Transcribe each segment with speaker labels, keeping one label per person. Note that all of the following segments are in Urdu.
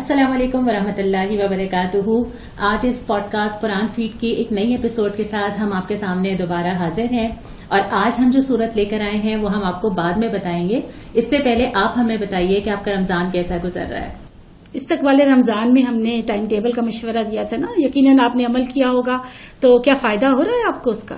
Speaker 1: السلام علیکم ورحمۃ اللہ وبرکاتہ. آج اس پوڈ کاسٹ قرآن فیڈ کی ایک نئی ایپیسوڈ کے ساتھ ہم آپ کے سامنے دوبارہ حاضر ہیں اور آج ہم جو صورت لے کر آئے ہیں وہ ہم آپ کو بعد میں بتائیں گے. اس سے پہلے آپ ہمیں بتائیے کہ آپ کا رمضان کیسا گزر رہا ہے.
Speaker 2: استقبال رمضان میں ہم نے ٹائم ٹیبل کا مشورہ دیا تھا نا, یقیناً آپ نے عمل کیا ہوگا, تو کیا فائدہ ہو رہا ہے آپ کو اس کا؟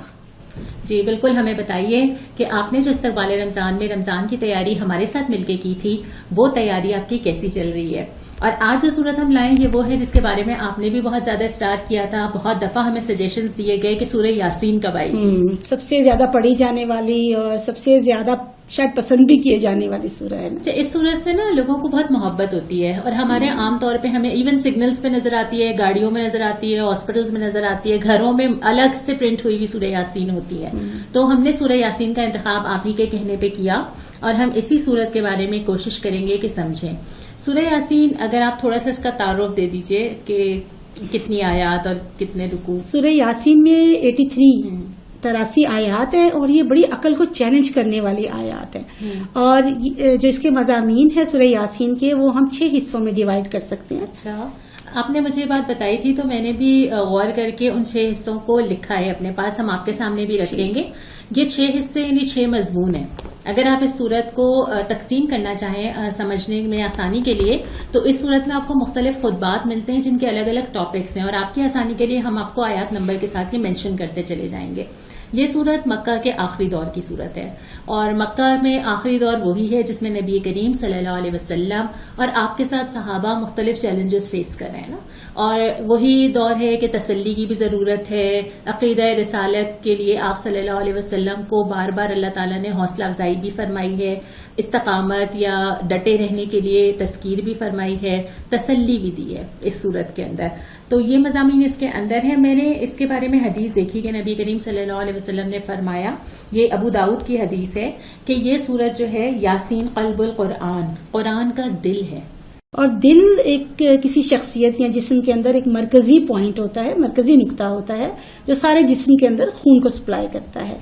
Speaker 1: جی بالکل, ہمیں بتائیے کہ آپ نے جو استقبال رمضان میں رمضان کی تیاری ہمارے ساتھ مل کے کی تھی وہ تیاری آپ کی کیسی چل رہی ہے. اور آج جو صورت ہم لائیں گے وہ ہے جس کے بارے میں آپ نے بھی بہت زیادہ اسٹارٹ کیا تھا, بہت دفعہ ہمیں سجیشنز دیے گئے کہ سورہ یاسین کب آئے گی.
Speaker 2: سب سے زیادہ پڑھی جانے والی اور سب سے زیادہ شاید پسند بھی کیے جانے والی سورہ ہے نا.
Speaker 1: اس صورت سے نا لوگوں کو بہت محبت ہوتی ہے اور ہمارے عام طور پہ ہمیں ایون سگنلز پہ نظر آتی ہے, گاڑیوں میں نظر آتی ہے, ہاسپٹلز میں نظر آتی ہے, گھروں میں الگ سے پرنٹ ہوئی ہوئی سورہ یاسین ہوتی ہے. تو ہم نے سورہ یاسین کا انتخاب آپ ہی کے کہنے پہ کیا اور ہم اسی صورت کے بارے میں کوشش کریں گے کہ سمجھیں. سورہ یاسین اگر آپ تھوڑا سا اس کا تعارف دے دیجئے کہ کتنی آیات اور کتنے رکوع.
Speaker 2: سورہ یاسین میں 83 آیات ہیں اور یہ بڑی عقل کو چیلنج کرنے والی آیات ہیں. اور جو اس کے مضامین ہیں سورہ یاسین کے وہ ہم 6 حصوں میں ڈیوائیڈ کر سکتے ہیں.
Speaker 1: اچھا, آپ نے مجھے یہ بات بتائی تھی تو میں نے بھی غور کر کے ان 6 حصوں کو لکھا ہے اپنے پاس, ہم آپ کے سامنے بھی رکھیں گے. یہ 6 حصے یعنی 6 مضمون ہیں. اگر آپ اس صورت کو تقسیم کرنا چاہیں سمجھنے میں آسانی کے لیے تو اس صورت میں آپ کو مختلف خطبات ملتے ہیں جن کے الگ الگ ٹاپکس ہیں اور آپ کی آسانی کے لیے ہم آپ کو آیات نمبر کے ساتھ یہ مینشن کرتے چلے جائیں گے. یہ صورت مکہ کے آخری دور کی صورت ہے اور مکہ میں آخری دور وہی ہے جس میں نبی کریم صلی اللہ علیہ وسلم اور آپ کے ساتھ صحابہ مختلف چیلنجز فیس کر رہے ہیں نا. اور وہی دور ہے کہ تسلی کی بھی ضرورت ہے. عقیدہ رسالت کے لیے آپ صلی اللہ علیہ وسلم کو بار بار اللہ تعالیٰ نے حوصلہ افزائی بھی فرمائی ہے, استقامت یا ڈٹے رہنے کے لیے تذکیر بھی فرمائی ہے, تسلی بھی دی ہے اس صورت کے اندر. تو یہ مضامین اس کے اندر ہیں. میں نے اس کے بارے میں حدیث دیکھی کہ نبی کریم صلی اللہ علیہ وسلم نے فرمایا, یہ ابو داؤد کی حدیث ہے, کہ یہ سورت جو ہے یاسین قلب القرآن, قرآن کا دل ہے.
Speaker 2: اور دل ایک کسی شخصیت یا جسم کے اندر ایک مرکزی پوائنٹ ہوتا ہے, مرکزی نقطہ ہوتا ہے جو سارے جسم کے اندر خون کو سپلائی کرتا ہے,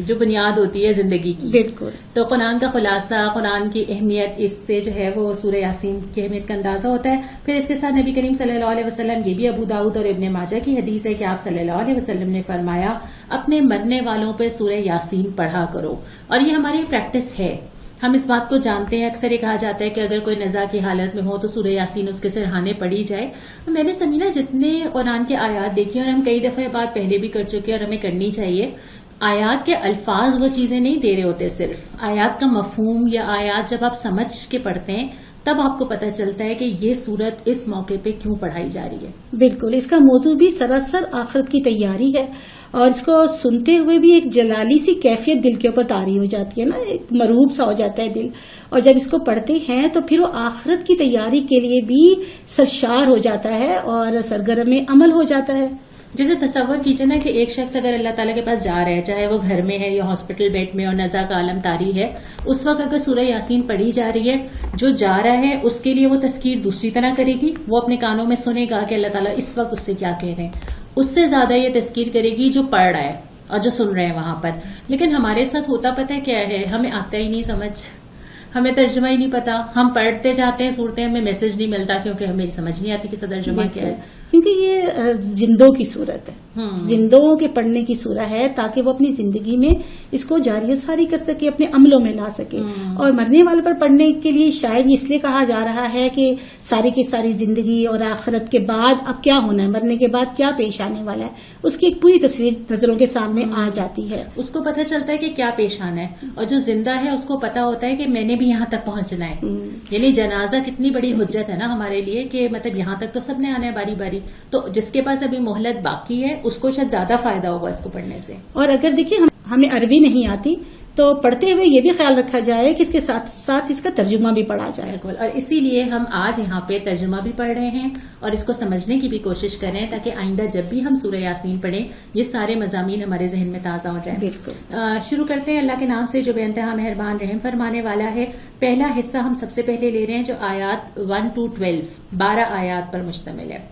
Speaker 1: جو بنیاد ہوتی ہے زندگی کی.
Speaker 2: بالکل.
Speaker 1: تو قرآن کا خلاصہ, قرآن کی اہمیت, اس سے جو ہے وہ سورہ یاسین کی اہمیت کا اندازہ ہوتا ہے. پھر اس کے ساتھ نبی کریم صلی اللہ علیہ وسلم, یہ بھی ابو داؤد اور ابن ماجہ کی حدیث ہے کہ آپ صلی اللہ علیہ وسلم نے فرمایا اپنے مرنے والوں پہ سورہ یاسین پڑھا کرو. اور یہ ہماری پریکٹس ہے, ہم اس بات کو جانتے ہیں. اکثر یہ کہا جاتا ہے کہ اگر کوئی نزا کی حالت میں ہو تو سورہ یاسین اس کے سرہانے پڑھی جائے. میں نے سمینا جتنے قرآن کے آیات دیکھی اور ہم کئی دفعہ یہ بات پہلے بھی کر چکے اور ہمیں کرنی چاہیے, آیات کے الفاظ وہ چیزیں نہیں دے رہے ہوتے, صرف آیات کا مفہوم یا آیات جب آپ سمجھ کے پڑھتے ہیں تب آپ کو پتہ چلتا ہے کہ یہ صورت اس موقع پہ کیوں پڑھائی جا رہی ہے.
Speaker 2: بالکل, اس کا موضوع بھی سراسر آخرت کی تیاری ہے اور اس کو سنتے ہوئے بھی ایک جلالی سی کیفیت دل کے اوپر طاری ہو جاتی ہے نا, ایک مرعوب سا ہو جاتا ہے دل. اور جب اس کو پڑھتے ہیں تو پھر وہ آخرت کی تیاری کے لیے بھی سرشار ہو جاتا ہے اور سرگرم عمل ہو جاتا ہے.
Speaker 1: جیسے تصور کیجیے نا کہ ایک شخص اگر اللہ تعالیٰ کے پاس جا رہا ہے, چاہے وہ گھر میں ہے یا ہاسپٹل بیڈ میں اور نزا کا عالم طاری ہے, اس وقت اگر سورہ یاسین پڑھی جا رہی ہے, جو جا رہا ہے اس کے لیے وہ تذکیر دوسری طرح کرے گی. وہ اپنے کانوں میں سنے گا کہ اللہ تعالیٰ اس وقت اس سے کیا کہہ رہے ہیں. اس سے زیادہ یہ تذکیر کرے گی جو پڑھ رہا ہے اور جو سن رہے ہیں وہاں پر. لیکن ہمارے ساتھ ہوتا پتہ ہے کیا ہے, ہمیں آتا ہی نہیں سمجھ, ہمیں ترجمہ ہی نہیں پتا. ہم پڑھتے جاتے ہیں, صورتیں ہمیں میسج نہیں ملتا کیونکہ ہمیں سمجھ نہیں آتی کہ اس کا ترجمہ کیا ہے.
Speaker 2: کیونکہ یہ زندوں کی صورت ہے, زندوں کے پڑھنے کی صورت ہے تاکہ وہ اپنی زندگی میں اس کو جاری و ساری کر سکے, اپنے عملوں میں لا سکے. اور مرنے والے پر پڑھنے کے لیے شاید اس لیے کہا جا رہا ہے کہ ساری کی ساری زندگی اور آخرت کے بعد اب کیا ہونا ہے, مرنے کے بعد کیا پیش آنے والا ہے, اس کی ایک پوری تصویر نظروں کے سامنے آ جاتی ہے.
Speaker 1: اس کو پتہ چلتا ہے کہ کیا پیش آنا ہے, اور جو زندہ ہے اس کو پتا ہوتا ہے کہ میں نے بھی یہاں تک پہنچنا ہے. یعنی جنازہ کتنی بڑی حجت ہے نا ہمارے لیے کہ مطلب یہاں تک تو سب نے آنا ہے باری باری. تو جس کے پاس ابھی مہلت باقی ہے اس کو شاید زیادہ فائدہ ہوگا اس کو پڑھنے سے.
Speaker 2: اور اگر دیکھیں ہمیں عربی نہیں آتی تو پڑھتے ہوئے یہ بھی خیال رکھا جائے کہ اس کے ساتھ ساتھ اس کا ترجمہ بھی پڑھا جائے.
Speaker 1: بالکل, اور اسی لیے ہم آج یہاں پہ ترجمہ بھی پڑھ رہے ہیں اور اس کو سمجھنے کی بھی کوشش کر رہے ہیں تاکہ آئندہ جب بھی ہم سورہ یاسین پڑھیں یہ سارے مضامین ہمارے ذہن میں تازہ ہو جائیں.
Speaker 2: بالکل.
Speaker 1: شروع کرتے ہیں اللہ کے نام سے جو بے انتہا مہربان رحم فرمانے والا ہے. پہلا حصہ ہم سب سے پہلے لے رہے ہیں جو آیات 1 to 12 12 آیات پر مشتمل ہے.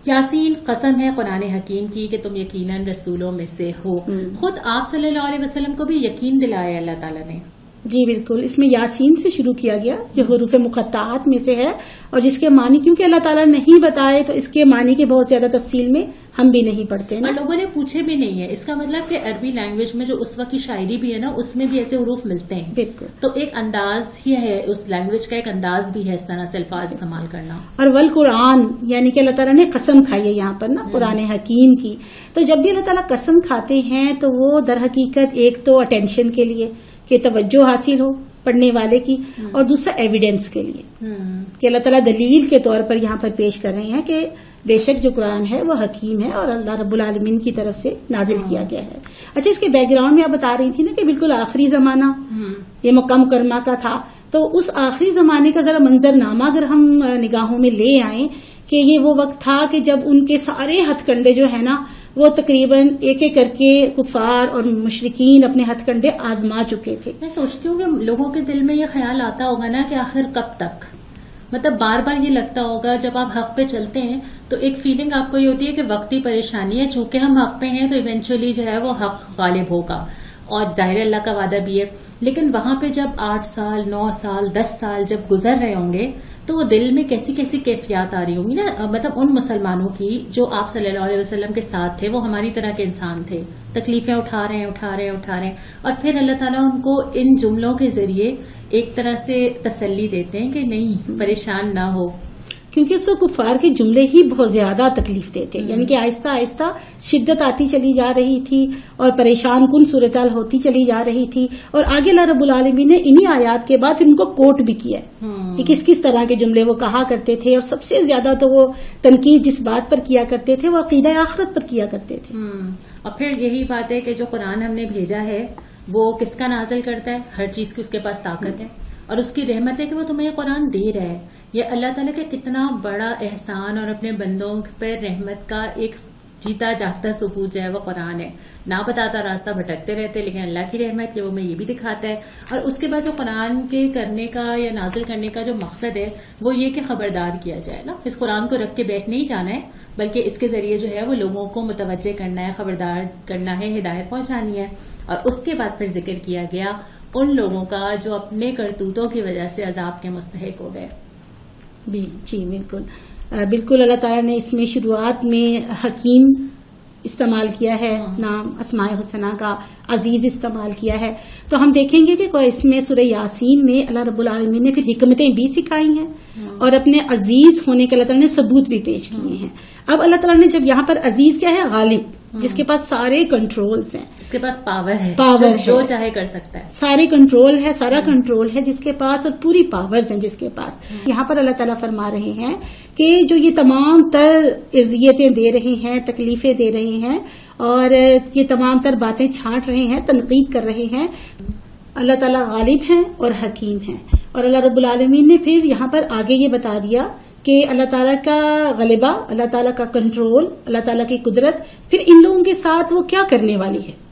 Speaker 1: یاسین قسم ہے قرآن حکیم کی کہ تم یقیناً رسولوں میں سے ہو. خود آپ صلی اللہ علیہ وسلم کو بھی یقین دلایا اللہ تعالیٰ نے
Speaker 2: جی بالکل، اس میں یاسین سے شروع کیا گیا جو حروف مقطعات میں سے ہے، اور جس کے معنی کیونکہ اللہ تعالیٰ نہیں بتائے تو اس کے معنی کے بہت زیادہ تفصیل میں ہم بھی نہیں پڑھتے نا،
Speaker 1: اور لوگوں نے پوچھے بھی نہیں ہے. اس کا مطلب کہ عربی لینگویج میں جو اس وقت کی شاعری بھی ہے نا، اس میں بھی ایسے حروف ملتے ہیں.
Speaker 2: بالکل،
Speaker 1: تو ایک انداز ہی ہے، اس لینگویج کا ایک انداز بھی ہے اس طرح سے الفاظ استعمال کرنا.
Speaker 2: اور والقرآن یعنی کہ اللہ تعالیٰ نے قسم کھائی ہے یہاں پر نا، قرآن حکیم کی. تو جب بھی اللہ تعالیٰ قسم کھاتے ہیں تو وہ در حقیقت ایک تو اٹینشن کے لیے کہ توجہ حاصل ہو پڑھنے والے کی، اور دوسرا ایویڈنس کے لیے کہ اللہ تعالیٰ دلیل کے طور پر یہاں پر پیش کر رہے ہیں کہ بے شک جو قرآن ہے وہ حکیم ہے اور اللہ رب العالمین کی طرف سے نازل کیا گیا ہے. اچھا، اس کے بیک گراؤنڈ میں آپ بتا رہی تھی نا کہ بالکل آخری زمانہ یہ مکہ مکرمہ کا تھا، تو اس آخری زمانے کا ذرا منظر نامہ اگر ہم نگاہوں میں لے آئیں کہ یہ وہ وقت تھا کہ جب ان کے سارے ہتھ کنڈے جو ہے نا وہ تقریباً ایک ایک کر کے کفار اور مشرکین اپنے ہتھ کنڈے آزما چکے تھے.
Speaker 1: میں سوچتی ہوں کہ لوگوں کے دل میں یہ خیال آتا ہوگا نا کہ آخر کب تک، مطلب بار بار یہ لگتا ہوگا جب آپ حق پہ چلتے ہیں تو ایک فیلنگ آپ کو یہ ہوتی ہے کہ وقتی پریشانی ہے، چونکہ ہم حق پہ ہیں تو ایونچولی جو ہے وہ حق غالب ہوگا، اور ظاہر اللہ کا وعدہ بھی ہے. لیکن وہاں پہ جب 8 سال 9 سال 10 سال جب گزر رہے ہوں گے تو وہ دل میں کیسی کیسی کیفیات آ رہی ہوں گی نا، مطلب ان مسلمانوں کی جو آپ صلی اللہ علیہ وسلم کے ساتھ تھے، وہ ہماری طرح کے انسان تھے، تکلیفیں اٹھا رہے ہیں، اور پھر اللہ تعالیٰ ان کو ان جملوں کے ذریعے ایک طرح سے تسلی دیتے ہیں کہ نہیں، پریشان نہ ہو.
Speaker 2: کیونکہ اس وقت کفار کے جملے ہی بہت زیادہ تکلیف دیتے، یعنی کہ آہستہ آہستہ شدت آتی چلی جا رہی تھی اور پریشان کن صورتحال ہوتی چلی جا رہی تھی. اور آگے اللہ رب العالمین نے انہی آیات کے بعد پھر ان کو کوٹ بھی کیا ہے کہ کس کس طرح کے جملے وہ کہا کرتے تھے، اور سب سے زیادہ تو وہ تنقید جس بات پر کیا کرتے تھے وہ عقیدہ آخرت پر کیا کرتے تھے.
Speaker 1: اور پھر یہی بات ہے کہ جو قرآن ہم نے بھیجا ہے وہ کس کا نازل کرتا ہے؟ ہر چیز کی اس کے پاس طاقت ہے، اور اس کی رحمت ہے کہ وہ تمہیں یہ قرآن دے رہا ہے. یہ اللہ تعالیٰ کا کتنا بڑا احسان اور اپنے بندوں پر رحمت کا ایک جیتا جاگتا ثبوت جو ہے وہ قرآن ہے. نہ بتاتا راستہ بھٹکتے رہتے، لیکن اللہ کی رحمت کہ وہ میں یہ بھی دکھاتا ہے. اور اس کے بعد جو قرآن کے کرنے کا یا نازل کرنے کا جو مقصد ہے وہ یہ کہ خبردار کیا جائے نا، اس قرآن کو رکھ کے بیٹھ نہیں جانا ہے، بلکہ اس کے ذریعے جو ہے وہ لوگوں کو متوجہ کرنا ہے، خبردار کرنا ہے، ہدایت پہنچانی ہے. اور اس کے بعد پھر ذکر کیا گیا ان لوگوں کا جو اپنے کرتوتوں کی وجہ سے عذاب کے مستحق ہو گئے.
Speaker 2: جی بالکل بالکل. اللہ تعالیٰ نے اس میں شروعات میں حکیم استعمال کیا ہے، نام اسماء حسنہ کا، عزیز استعمال کیا ہے. تو ہم دیکھیں گے کہ اس میں سورہ یاسین میں اللہ رب العالمین نے پھر حکمتیں بھی سکھائی ہیں اور اپنے عزیز ہونے کے اللہ تعالیٰ نے ثبوت بھی پیش کیے ہیں. اب اللہ تعالیٰ نے جب یہاں پر عزیز کیا ہے؟ غالب، جس کے پاس سارے کنٹرولز ہیں،
Speaker 1: جس کے پاس پاور ہے،
Speaker 2: جو
Speaker 1: چاہے کر سکتا ہے،
Speaker 2: سارے کنٹرول ہے، سارا کنٹرول ہے جس کے پاس، اور پوری پاورز ہیں جس کے پاس. یہاں پر اللہ تعالیٰ فرما رہے ہیں کہ جو یہ تمام تر اذیتیں دے رہے ہیں، تکلیفیں دے رہے ہیں، اور یہ تمام تر باتیں چھانٹ رہے ہیں، تنقید کر رہے ہیں، اللہ تعالیٰ غالب ہیں اور حکیم ہیں. اور اللہ رب العالمین نے پھر یہاں پر آگے یہ بتا دیا کہ اللہ تعالیٰ کا غلبہ، اللہ تعالیٰ کا کنٹرول، اللہ تعالیٰ کی قدرت پھر ان لوگوں کے ساتھ وہ کیا کرنے والی ہے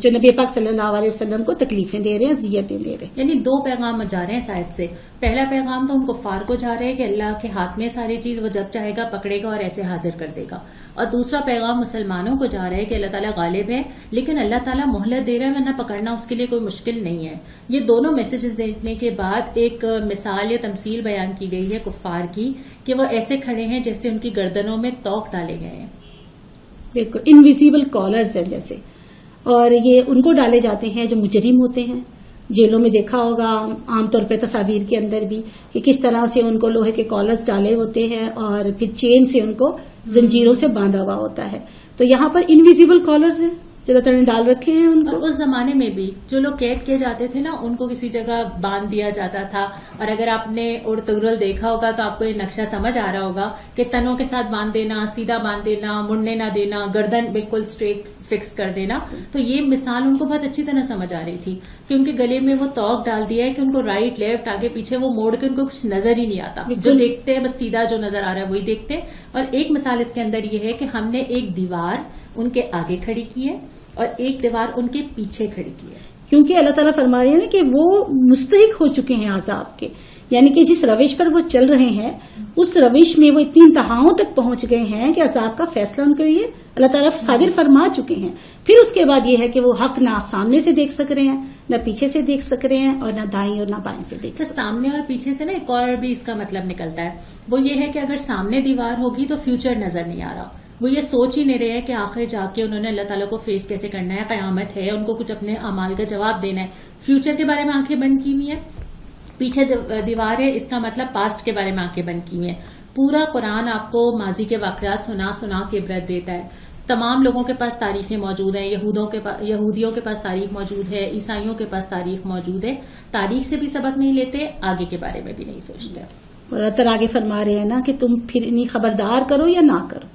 Speaker 2: جو نبی پاک صلی اللہ علیہ وسلم کو تکلیفیں دے رہے ہیں، اذیتیں دے رہے ہیں.
Speaker 1: یعنی 2 پیغام جا رہے ہیں شاید سے. پہلا پیغام تو ان کفار کو جا رہا ہے کہ اللہ کے ہاتھ میں ساری چیز، وہ جب چاہے گا پکڑے گا اور ایسے حاضر کر دے گا. اور دوسرا پیغام مسلمانوں کو جا رہا ہے کہ اللہ تعالیٰ غالب ہے، لیکن اللہ تعالیٰ مہلت دے رہا ہے، ورنہ پکڑنا اس کے لیے کوئی مشکل نہیں ہے. یہ دونوں میسیجز دینے کے بعد ایک مثال یا تمثیل بیان کی گئی ہے کفار کی کہ وہ ایسے کھڑے ہیں جیسے ان کی گردنوں میں توق ڈالے گئے ہیں.
Speaker 2: بالکل انویزیبل کالرز ہیں جیسے، اور یہ ان کو ڈالے جاتے ہیں جو مجرم ہوتے ہیں. جیلوں میں دیکھا ہوگا عام طور پہ تصاویر کے اندر بھی کہ کس طرح سے ان کو لوہے کے کالرز ڈالے ہوتے ہیں اور پھر چین سے ان کو زنجیروں سے باندھا ہوا ہوتا ہے. تو یہاں پر انویزیبل کالرز ہیں جو اللہ تعالیٰ نے ڈال رکھے ہیں ان کو.
Speaker 1: اور اس زمانے میں بھی جو لوگ قید کیے جاتے تھے نا، ان کو کسی جگہ باندھ دیا جاتا تھا. اور اگر آپ نے ارطغرل دیکھا ہوگا تو آپ کو یہ نقشہ سمجھ آ رہا ہوگا کہ تنوں کے ساتھ باندھ دینا، سیدھا باندھ دینا، مڑنے نہ دینا، گردن بالکل اسٹریٹ فکس کر دینا. تو یہ مثال ان کو بہت اچھی طرح سمجھ آ رہی تھی کہ ان کے گلے میں وہ توق ڈال دیا ہے کہ ان کو رائٹ لیفٹ آگے پیچھے وہ موڑ کے ان کو کچھ نظر ہی نہیں آتا. جو دیکھتے ہیں بس سیدھا جو نظر آ رہا ہے وہی دیکھتے ہیں. اور ایک مثال اس کے اندر یہ ہے کہ ہم نے ایک دیوار ان کے آگے کھڑی کی ہے اور ایک دیوار ان کے پیچھے کھڑی کی ہے.
Speaker 2: کیونکہ اللہ تعالیٰ فرما رہے ہیں کہ وہ مستحق ہو چکے ہیں عذاب کے، یعنی کہ جس روش پر وہ چل رہے ہیں اس روش میں وہ اتنی انتہاؤں تک پہنچ گئے ہیں کہ عذاب کا فیصلہ ان کے لیے اللہ تعالیٰ صادر فرما چکے ہیں. پھر اس کے بعد یہ ہے کہ وہ حق نہ سامنے سے دیکھ سک رہے ہیں، نہ پیچھے سے دیکھ سک رہے ہیں، اور نہ دائیں اور نہ بائیں سے دیکھ.
Speaker 1: سامنے اور پیچھے سے نا ایک اور بھی اس کا مطلب نکلتا ہے، وہ یہ ہے کہ اگر سامنے دیوار ہوگی تو فیوچر نظر نہیں آ رہا. وہ یہ سوچ ہی نہیں رہے ہیں کہ آخر جا کے انہوں نے اللہ تعالیٰ کو فیس کیسے کرنا ہے، قیامت ہے، ان کو کچھ اپنے اعمال کا جواب دینا ہے. فیوچر کے بارے میں آنکھیں بند کی ہوئی ہیں، پیچھے دیوار ہے، اس کا مطلب پاسٹ کے بارے میں آنکھیں بند کی ہوئی ہیں. پورا قرآن آپ کو ماضی کے واقعات سنا سنا کے عبرت دیتا ہے. تمام لوگوں کے پاس تاریخیں موجود ہیں، یہودیوں کے پاس تاریخ موجود ہے، عیسائیوں کے پاس تاریخ موجود ہے. تاریخ سے بھی سبق نہیں لیتے، آگے کے بارے میں بھی نہیں سوچتے.
Speaker 2: اور اللہ تعالیٰ آگے فرما رہے ہیں نا کہ تم پھر انہیں خبردار کرو یا نہ کرو،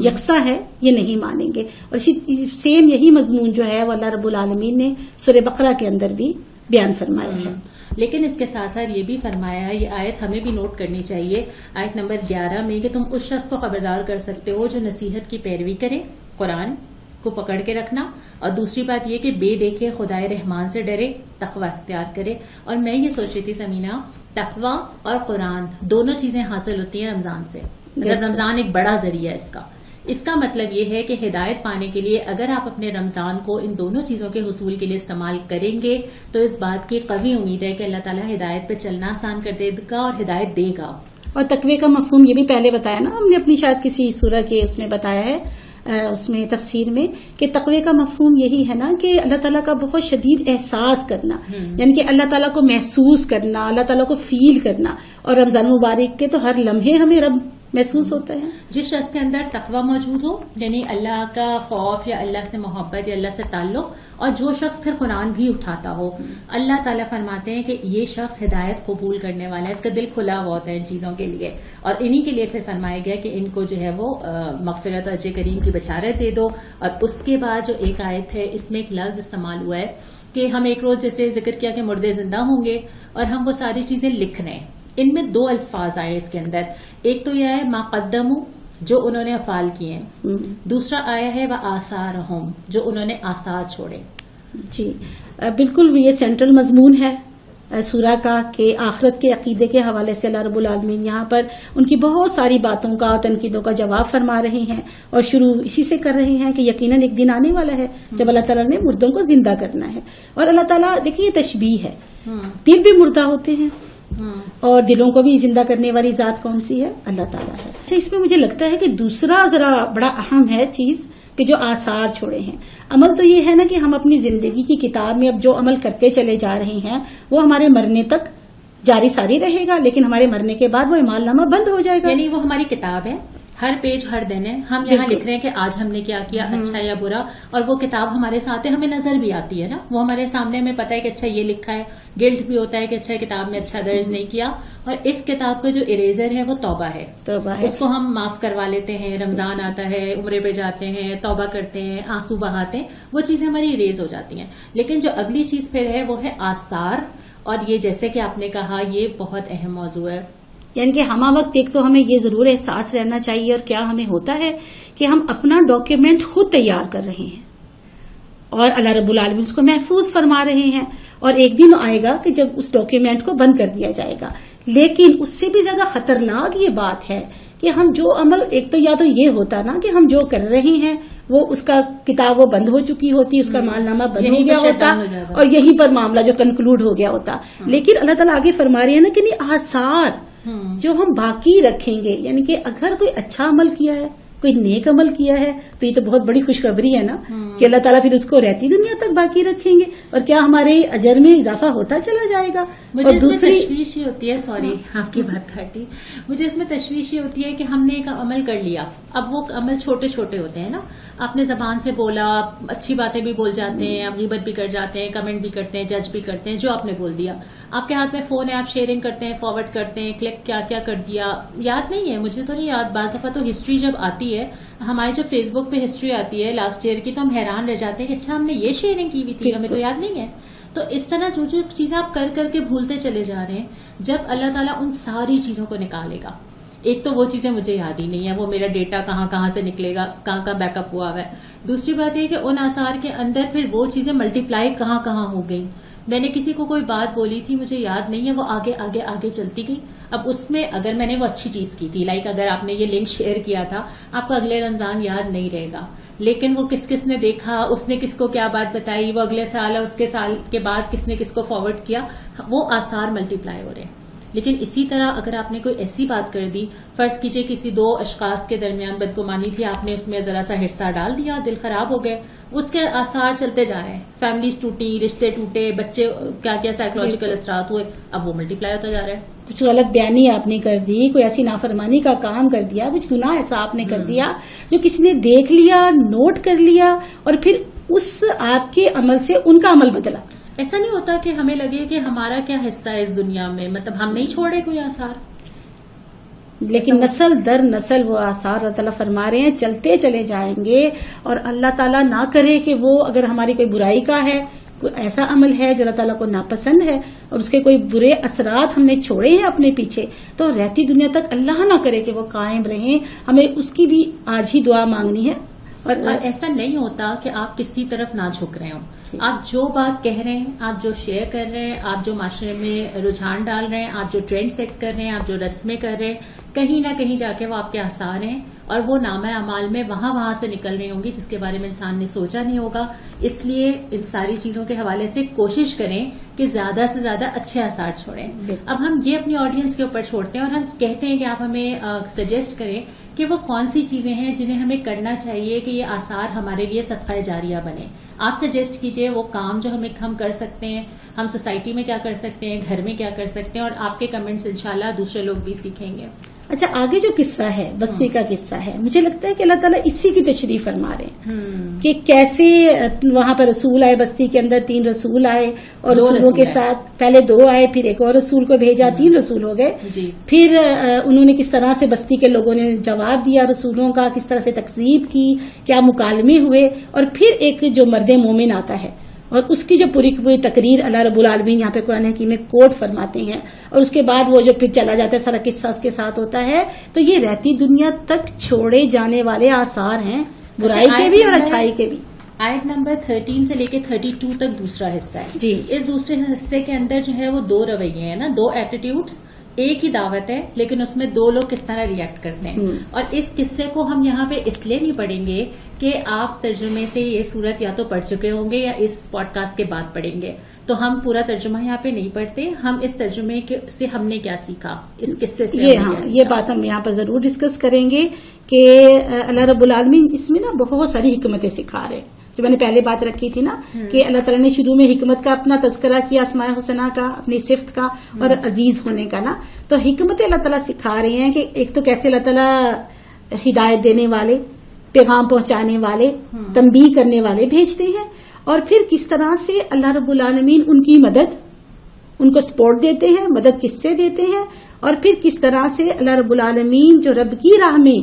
Speaker 2: یکساں ہے، یہ نہیں مانیں گے. اور اسی سیم یہی مضمون جو ہے وہ اللہ رب العالمین نے سورہ بقرہ کے اندر بھی بیان فرمایا ہے.
Speaker 1: لیکن اس کے ساتھ ساتھ یہ بھی فرمایا ہے، یہ آیت ہمیں بھی نوٹ کرنی چاہیے، آیت نمبر 11 میں، کہ تم اس شخص کو خبردار کر سکتے ہو جو نصیحت کی پیروی کرے، قرآن کو پکڑ کے رکھنا، اور دوسری بات یہ کہ بے دیکھے خدائے رحمان سے ڈرے، تقوی اختیار کرے. اور میں یہ سوچ رہی تھی سمینہ، تقوی اور قرآن دونوں چیزیں حاصل ہوتی ہیں رمضان سے. مطلب رمضان ایک بڑا ذریعہ ہے اس کا. اس کا مطلب یہ ہے کہ ہدایت پانے کے لیے اگر آپ اپنے رمضان کو ان دونوں چیزوں کے حصول کے لیے استعمال کریں گے تو اس بات کی قوی امید ہے کہ اللہ تعالیٰ ہدایت پہ چلنا آسان کر دے گا اور ہدایت دے گا.
Speaker 2: اور تقوی کا مفہوم یہ بھی پہلے بتایا نا ہم نے اپنی شاید کسی سورہ کے اس میں بتایا ہے، اس میں تفسیر میں، کہ تقوی کا مفہوم یہی ہے نا کہ اللہ تعالیٰ کا بہت شدید احساس کرنا، یعنی کہ اللہ تعالیٰ کو محسوس کرنا، اللہ تعالیٰ کو فیل کرنا. اور رمضان مبارک کے تو ہر لمحے ہمیں رب محسوس ہوتا ہے.
Speaker 1: جس شخص کے اندر تقوی موجود ہو، یعنی اللہ کا خوف یا اللہ سے محبت یا اللہ سے تعلق، اور جو شخص پھر قرآن بھی اٹھاتا ہو، اللہ تعالیٰ فرماتے ہیں کہ یہ شخص ہدایت قبول کرنے والا ہے، اس کا دل کھلا ہوا ہوتا ہے ان چیزوں کے لیے. اور انہی کے لیے پھر فرمایا گیا کہ ان کو جو ہے وہ مغفرت اور اجر کریم کی بشارت دے دو. اور اس کے بعد جو ایک آیت ہے اس میں ایک لفظ استعمال ہوا ہے کہ ہم ایک روز جیسے ذکر کیا کہ مردے زندہ ہوں گے اور ہم وہ ساری چیزیں لکھ رہے ہیں. ان میں 2 الفاظ آئے اس کے اندر. ایک تو یہ ہے ما قدموا، جو انہوں نے افعال کیے ہیں. دوسرا آیا ہے وآثارہم، جو انہوں نے آثار چھوڑے.
Speaker 2: جی بالکل، یہ سینٹرل مضمون ہے سورہ کا کہ آخرت کے عقیدے کے حوالے سے اللہ رب العالمین یہاں پر ان کی بہت ساری باتوں کا، تنقیدوں کا جواب فرما رہے ہیں. اور شروع اسی سے کر رہے ہیں کہ یقیناً ایک دن آنے والا ہے جب اللہ تعالیٰ نے مردوں کو زندہ کرنا ہے. اور اللہ تعالیٰ دیکھیے یہ تشبیہ ہے، دل بھی مردہ ہوتے ہیں اور دلوں کو بھی زندہ کرنے والی ذات کون سی ہے؟ اللہ تعالیٰ ہے. اچھا، اس میں مجھے لگتا ہے کہ دوسرا ذرا بڑا اہم ہے چیز کہ جو آثار چھوڑے ہیں. عمل تو یہ ہے نا کہ ہم اپنی زندگی کی کتاب میں اب جو عمل کرتے چلے جا رہے ہیں وہ ہمارے مرنے تک جاری ساری رہے گا، لیکن ہمارے مرنے کے بعد وہ اعمال نامہ بند ہو جائے گا.
Speaker 1: یعنی وہ ہماری کتاب ہے، ہر پیج ہر دن ہے، ہم یہاں لکھ رہے ہیں کہ آج ہم نے کیا کیا، اچھا یا برا. اور وہ کتاب ہمارے ساتھ ہے، ہمیں نظر بھی آتی ہے نا، وہ ہمارے سامنے ہمیں پتا ہے کہ اچھا یہ لکھا ہے. گلٹ بھی ہوتا ہے کہ اچھا کتاب میں اچھا درج نہیں کیا. اور اس کتاب کا جو اریزر ہے وہ توبہ ہے، اس کو ہم معاف کروا لیتے ہیں. رمضان آتا ہے، عمرے پہ جاتے ہیں، توبہ کرتے ہیں، آنسو بہاتے ہیں، وہ چیزیں ہماری اریز ہو جاتی ہیں. لیکن جو اگلی چیز پھر ہے وہ ہے آثار. اور یہ جیسے کہ آپ نے کہا یہ بہت اہم موضوع ہے.
Speaker 2: یعنی کہ ہمہ وقت ایک تو ہمیں یہ ضرور احساس رہنا چاہیے، اور کیا ہمیں ہوتا ہے کہ ہم اپنا ڈاکیومنٹ خود تیار کر رہے ہیں اور اللہ رب العالمین اس کو محفوظ فرما رہے ہیں. اور ایک دن آئے گا کہ جب اس ڈاکیومنٹ کو بند کر دیا جائے گا. لیکن اس سے بھی زیادہ خطرناک یہ بات ہے کہ ہم جو عمل، ایک تو یا تو یہ ہوتا نا کہ ہم جو کر رہے ہیں وہ اس کا کتاب وہ بند ہو چکی ہوتی، اس کا مال نامہ بند ہو گیا ہوتا اور یہیں پر معاملہ جو کنکلوڈ ہو گیا ہوتا. لیکن اللہ تعالیٰ آگے فرما رہے ہیں نا کہ نہیں، آثار جو ہم باقی رکھیں گے، یعنی کہ اگر کوئی اچھا عمل کیا ہے، کوئی نیک عمل کیا ہے، تو یہ تو بہت بڑی خوشخبری ہے نا کہ اللہ تعالیٰ پھر اس کو رہتی دنیا تک باقی رکھیں گے. اور کیا ہمارے اجر میں اضافہ ہوتا چلا جائے گا.
Speaker 1: مجھے اس میں تشویش یہ ہوتی ہے، سوری آپ کی بات کاٹی، مجھے اس میں تشویش یہ ہوتی ہے کہ ہم نے ایک عمل کر لیا، اب وہ عمل چھوٹے چھوٹے ہوتے ہیں نا. آپ نے زبان سے بولا، اچھی باتیں بھی بول جاتے ہیں، آپ غیبت بھی کر جاتے ہیں، کمنٹ بھی کرتے ہیں، جج بھی کرتے ہیں، جو آپ نے بول دیا. آپ کے ہاتھ میں فون ہے، آپ شیئرنگ کرتے ہیں، فارورڈ کرتے ہیں، کلک کیا کیا کر دیا، یاد نہیں ہے، مجھے تو نہیں یاد. بعض دفعہ تو ہسٹری جب آتی ہے، ہمارے جو فیس بک پہ ہسٹری آتی ہے لاسٹ ایئر کی، تو ہم حیران رہ جاتے ہیں کہ اچھا ہم نے یہ شیئرنگ کی ہوئی تھی، ہمیں تو یاد نہیں ہے. تو اس طرح جو چیزیں آپ کر کر کے بھولتے چلے جا رہے ہیں، جب اللہ تعالیٰ ان ساری چیزوں کو نکالے گا، ایک تو وہ چیزیں مجھے یاد ہی نہیں ہے، وہ میرا ڈیٹا کہاں سے نکلے گا، کہاں بیک اپ ہوا ہے. دوسری بات یہ کہ ان آثار کے اندر پھر وہ چیزیں ملٹیپلائی کہاں ہو گئی. میں نے کسی کو کوئی بات بولی تھی، مجھے یاد نہیں ہے، وہ آگے چلتی گئی. اب اس میں اگر میں نے وہ اچھی چیز کی تھی، لائک اگر آپ نے یہ لنک شیئر کیا تھا، آپ کو اگلے رمضان یاد نہیں رہے گا، لیکن وہ کس نے دیکھا، اس نے کس کو کیا بات بتائی، وہ اگلے سال ہے، اس کے سال کے بعد کس نے کس کو فارورڈ کیا، وہ آثار ملٹیپلائی ہو رہے ہیں. لیکن اسی طرح اگر آپ نے کوئی ایسی بات کر دی، فرض کیجئے کسی دو اشخاص کے درمیان بدگمانی تھی، آپ نے اس میں ذرا سا حصہ ڈال دیا، دل خراب ہو گئے، اس کے آثار چلتے جا رہے ہیں، فیملیز ٹوٹی، رشتے ٹوٹے، بچے کیا سائیکولوجیکل اثرات ہوئے، اب وہ ملٹیپلائی ہوتا جا رہا ہے.
Speaker 2: کچھ غلط بیانی آپ نے کر دی، کوئی ایسی نافرمانی کا کام کر دیا، کچھ گناہ ایسا آپ نے کر دیا جو کسی نے دیکھ لیا، نوٹ کر لیا، اور پھر اس آپ کے عمل سے ان کا عمل بدلا.
Speaker 1: ایسا نہیں ہوتا کہ ہمیں لگے کہ ہمارا کیا حصہ ہے اس دنیا میں، مطلب ہم نہیں چھوڑے کوئی آثار،
Speaker 2: لیکن نسل در نسل وہ آثار اللہ تعالیٰ فرما رہے ہیں چلتے چلے جائیں گے. اور اللہ تعالیٰ نہ کرے کہ وہ اگر ہماری کوئی برائی کا ہے، کوئی ایسا عمل ہے جو اللہ تعالیٰ کو ناپسند ہے اور اس کے کوئی برے اثرات ہم نے چھوڑے ہیں اپنے پیچھے، تو رہتی دنیا تک اللہ نہ کرے کہ وہ قائم رہیں. ہمیں اس کی بھی آج ہی دعا مانگنی ہے.
Speaker 1: اور ایسا نہیں ہوتا کہ آپ کسی طرف نہ جھک رہے ہوں. آپ جو بات کہہ رہے ہیں، آپ جو شیئر کر رہے ہیں، آپ جو معاشرے میں رجحان ڈال رہے ہیں، آپ جو ٹرینڈ سیٹ کر رہے ہیں، آپ جو رسمیں کر رہے ہیں، کہیں نہ کہیں جا کے وہ آپ کے آثار ہیں، اور وہ نامہ اعمال میں وہاں سے نکل رہی ہوں گی جس کے بارے میں انسان نے سوچا نہیں ہوگا. اس لیے ان ساری چیزوں کے حوالے سے کوشش کریں کہ زیادہ سے زیادہ اچھے آثار چھوڑیں. اب ہم یہ اپنی آڈینس کے اوپر چھوڑتے ہیں اور ہم کہتے ہیں کہ آپ ہمیں سجیسٹ کریں کہ وہ کون سی چیزیں ہیں جنہیں ہمیں کرنا چاہیے کہ یہ آثار ہمارے لیے صدقہ جاریہ بنے. آپ سجیسٹ کیجئے وہ کام جو ہم کر سکتے ہیں، ہم سوسائٹی میں کیا کر سکتے ہیں، گھر میں کیا کر سکتے ہیں، اور آپ کے کمنٹس انشاءاللہ دوسرے لوگ بھی سیکھیں گے.
Speaker 2: اچھا، آگے جو قصہ ہے بستی کا قصہ ہے، مجھے لگتا ہے کہ اللہ تعالیٰ اسی کی تشریح فرما رہے ہیں کہ کیسے وہاں پر رسول آئے، بستی کے اندر 3 رسول آئے، اور رسولوں کے ساتھ پہلے 2 آئے، پھر ایک اور رسول کو بھیجا، 3 رسول ہو گئے. پھر انہوں نے کس طرح سے بستی کے لوگوں نے جواب دیا رسولوں کا، کس طرح سے تکذیب کی، کیا مکالمے ہوئے، اور پھر ایک جو مرد مومن آتا ہے اور اس کی جو پوری ہوئی تقریر اللہ رب العالمین یہاں پہ قرآن حکیم میں کوٹ فرماتے ہیں، اور اس کے بعد وہ جو پھر چلا جاتا ہے، سارا قصہ اس کے ساتھ ہوتا ہے. تو یہ رہتی دنیا تک چھوڑے جانے والے آثار ہیں، برائی کے بھی اور اچھائی کے بھی.
Speaker 1: آیت نمبر 13 سے لے کے 32 تک دوسرا حصہ ہے.
Speaker 2: جی،
Speaker 1: اس دوسرے حصے کے اندر جو ہے وہ 2 رویے ہیں نا، 2 ایٹیٹیوڈز، ایک ہی دعوت ہے، لیکن اس میں 2 لوگ کس طرح ریئیکٹ کرتے ہیں. اور اس قصے کو ہم یہاں پہ اس لیے نہیں پڑھیں گے کہ آپ ترجمے سے یہ صورت یا تو پڑھ چکے ہوں گے یا اس پوڈ کاسٹ کے بعد پڑھیں گے، تو ہم پورا ترجمہ یہاں پہ نہیں پڑھتے. ہم اس ترجمے سے ہم نے کیا سیکھا، اس قصے سے
Speaker 2: یہ بات ہم یہاں پر ضرور ڈسکس کریں گے کہ اللہ رب العالمین اس میں نا بہت ساری حکمتیں سکھا رہے ہیں. جو میں نے پہلے بات رکھی تھی نا کہ اللہ تعالیٰ نے شروع میں حکمت کا اپنا تذکرہ کیا، اسماء حسنہ کا، اپنی صفت کا اور عزیز ہونے کا نا، تو حکمتیں اللہ تعالیٰ سکھا رہے ہیں کہ ایک تو کیسے اللہ تعالیٰ ہدایت دینے والے، پیغام پہنچانے والے، تنبیہ کرنے والے بھیجتے ہیں، اور پھر کس طرح سے اللہ رب العالمین ان کی مدد، ان کو سپورٹ دیتے ہیں، مدد کس سے دیتے ہیں، اور پھر کس طرح سے اللہ رب العالمین جو رب کی راہ میں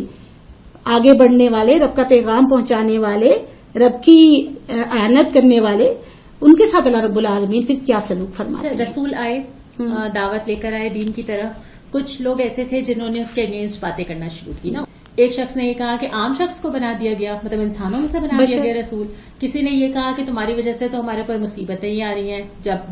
Speaker 2: آگے بڑھنے والے، رب کا پیغام پہنچانے والے، رب کی اعانت کرنے والے، ان کے ساتھ اللہ رب العالمین پھر کیا سلوک فرماتے ہیں.
Speaker 1: رسول آئے، دعوت لے کر آئے دین کی طرف. کچھ لوگ ایسے تھے جنہوں نے اس کے اگینسٹ باتیں کرنا شروع کی نا. ایک شخص نے یہ کہا کہ عام شخص کو بنا دیا گیا، مطلب انسانوں میں سے بنا دیا گیا رسول. کسی نے یہ کہا کہ تمہاری وجہ سے تو ہمارے اوپر مصیبتیں ہی آ رہی ہیں،